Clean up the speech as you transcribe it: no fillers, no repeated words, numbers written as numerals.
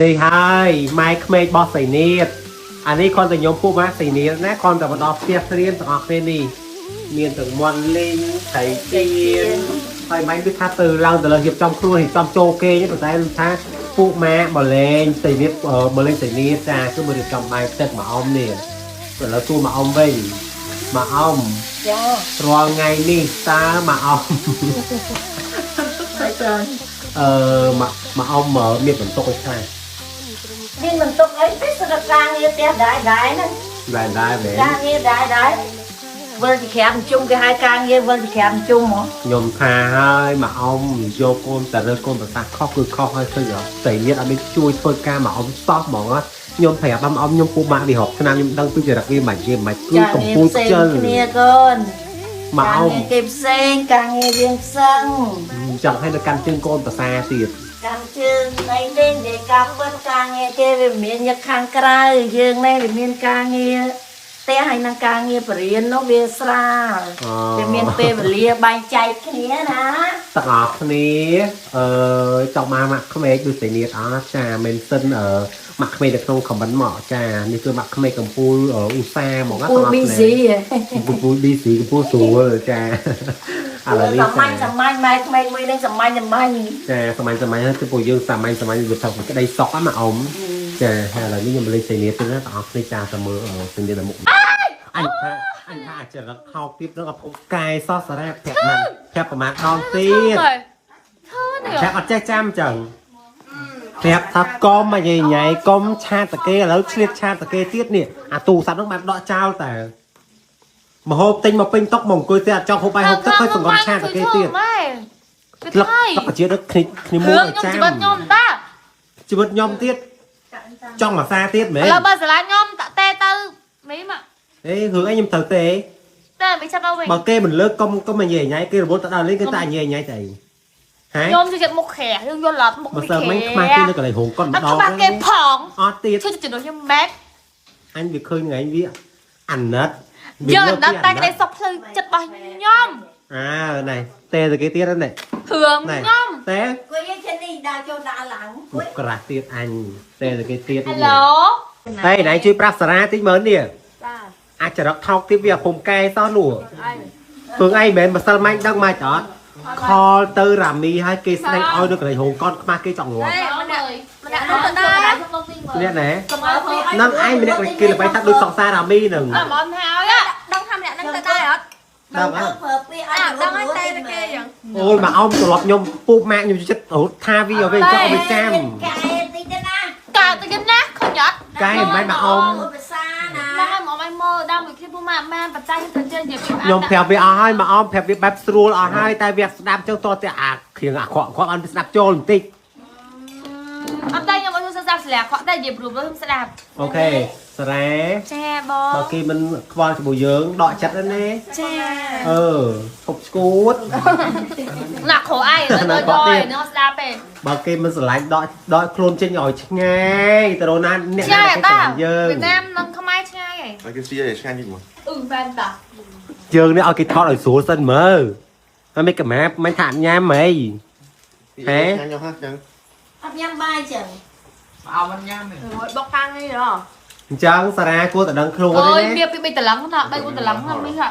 thì hai mai khmei bó sấy nít anh ấy con từ nhóm phụ má sấy nít nè con từ một đọc tiết riêng từ học lên đi miền từ mòn linh sấy tiên phải máy biết thắt từ lăng từ là hiệp trong khui trong châu kê nhé tụi ta thắt phụ má bỏ lên sấy nít bỏ lên sấy nít ra cứ mới được trong bài tết mà ông nè rồi là tu mà ông về mà ông rồi ngày đi ta mà ông mà ông mở miệng vẫn tốt hay nhưng mình tục ấy biết sao được càng như té đại nè đại về càng như đại vâng thì kẹp chung cái hai càng như vâng thì kẹp chung hả nhom thà hơi mà ông vô conแต่เรื่องconแต่khócคือkhóc hơi thôi rồi tự nhiên anh ấy chui thôi ca mà ông stop mỏng á nhom thẻ băm ông nhom phu mạ đi học cho nam nhom đăng tư đặc biệt mày cứ cầm phu chân mà ông kịp sen càng nghe riêng sân chẳng hay là căn chân conแต่xa tiệt càng chân này lên để cặp bên càng nghe kia về miền nhật khang cày dương này về miền càng nghe té hay năng càng nghe bền nó về xa về miền tây về lia bay chạy cái này nè តអស់គ្នាចង់មកក្មេកដូចតែនេះអត់ចាមិនសិនមកក្មេកនៅក្នុងខមមិនមកចានេះគឺមកក្មេកកម្ពុជាឧស្សាហ៍ហ្មងណាតអស់គ្នាកម្ពុជា BC កម្ពុជាស្រួលចាឥឡូវនេះសម័យម៉ែក្មេកមួយនឹងសម័យចាសម័យហ្នឹងគឺពួកយើងសម័យវាថាក្តីសក់ណាអ៊ំចាហើយឥឡូវនេះខ្ញុំលេងសេនីទៀតណាតអស់គ្នាចាទៅមើលសេនីទៅមុខអញថាអាចจะរកថោកទៀតនឹងកំពុងកែសោះសារ៉ាប្រាប់មិនប្រាប់ប្រមាណដងទៀតប្រាប់អត់ចេះចាំចឹងប្រាប់ថាកុំមកញ៉ៃកុំឆាតតាគេឥឡូវឆ្លៀតឆាតតាគេទៀតនេះអាទូរស័ព្ទហ្នឹងបានដកចោលតែមកហូបទិញមកពេញតុកមកអង្គុយទៀតអត់ចង់ហូបបាយហូបទឹកហើយសង្កត់ឆាតតាគេទៀតលឹកតុកជាដឹកគ្នាមួយចាំជីវិតខ្ញុំទៀតចង់មកសាទៀតមែនឥឡូវបើស្រឡាញ់ខ្ញុំតាតេទៅមីមកê hướng anh em thở tê mà kê mình lướt công mà nhảy nhảy kê robot ta lên cái ta nhảy nhảy chạy hả nhôm cho một khẻ nhưng vô lọt một mà sợ mấy mai kia nó còn lại hồn con đó ba kê phỏng tiệt chứ chỉ nói như mét anh việc khơi ngày anh biết ăn nết giờ nó tay cái này sọc hơi chật bao nhôm à này tê rồi cái tiết đó này thường nhôm té quay trên đi đào cho đà lặng một cái tiết anh tê rồi cái tiết hello đây này chui prasara tí mớn điអាចចរកថោកទៀតវាពុំកែសោះនោះព្រោះឯងមិនមែនម្សិលម៉ាញ់ដឹងមកអត់ខលទៅរ៉ាមីហើយគេស្ដែងឲ្យនៅកន្លែងហងកនខ្មាស់គេចង់ងាប់នេះណែនឹងឯងម្នាក់គេល្បីថាដូចសង្សាររ៉ាមីនឹងមកហើយដឹងថាម្នាក់នឹងទៅដែរអត់ដឹងអត់ដឹងហើយតែគេយ៉ាងអូយមកអោមត្រឡប់ខ្ញុំពូម៉ាក់ខ្ញុំចិត្តរត់ថាវាឲ្យវិញចង់ឲ្យចាំកែតិចទៅណាកែតិចណាឃើញអត់កែមិនមកអោមភាសាណាឡើងមកឲ្យមើលដល់មួយគ្លីបម៉ាម៉ាបច្ច័យទៅជិះនិយាយខ្ញុំប្រាប់វាអស់ហើយមកអោមប្រាប់វាបែបស្រួលអស់ហើយតែវាស្ដាប់ចឹងតតែអាគ្រៀងអាក្រក់គាត់អត់ស្ដាប់ចូលបន្តិចអត់តែខ្ញុំអត់ស្ដាប់ស្លាកគាត់តែនិយាយព្រោះខ្ញុំស្ដាប់អូខេសារ៉ាចាបងបើគេមិនខ្វល់ជាមួយយើងដកចិត្តណាចាឈប់ស្គួតណាក់គ្រូឯងទៅដល់នឹងស្ដាប់ទេបើគេមិនស្រឡាញ់ដកខ្លួនចេញឲ្យឆ្ងាយទៅរណាអ្នកណាគេស្រឡាញ់យើងវៀតណាមនឹងខ្មែរឆ្ងាយហ៎ហើយគេស៊ីឲ្យឆ្ងាញ់នេះមកបែបតាយើងនេះឲ្យគេថតឲ្យស្រួលសិនមើលហើយមិនកាម៉ាមិនថាញ៉ាំហីហេញ៉ាំហ่ะចឹងអត់ញ៉ាំបាយចឹងអោមិនញ៉ាំទេបុកខាងនេះហ៎អញ្ចឹងសារ៉ាគួរតែដឹងខ្លួនទេអូយវាពី3តឡឹងថា3 4តឡឹងហ្នឹងមិនហ่ะ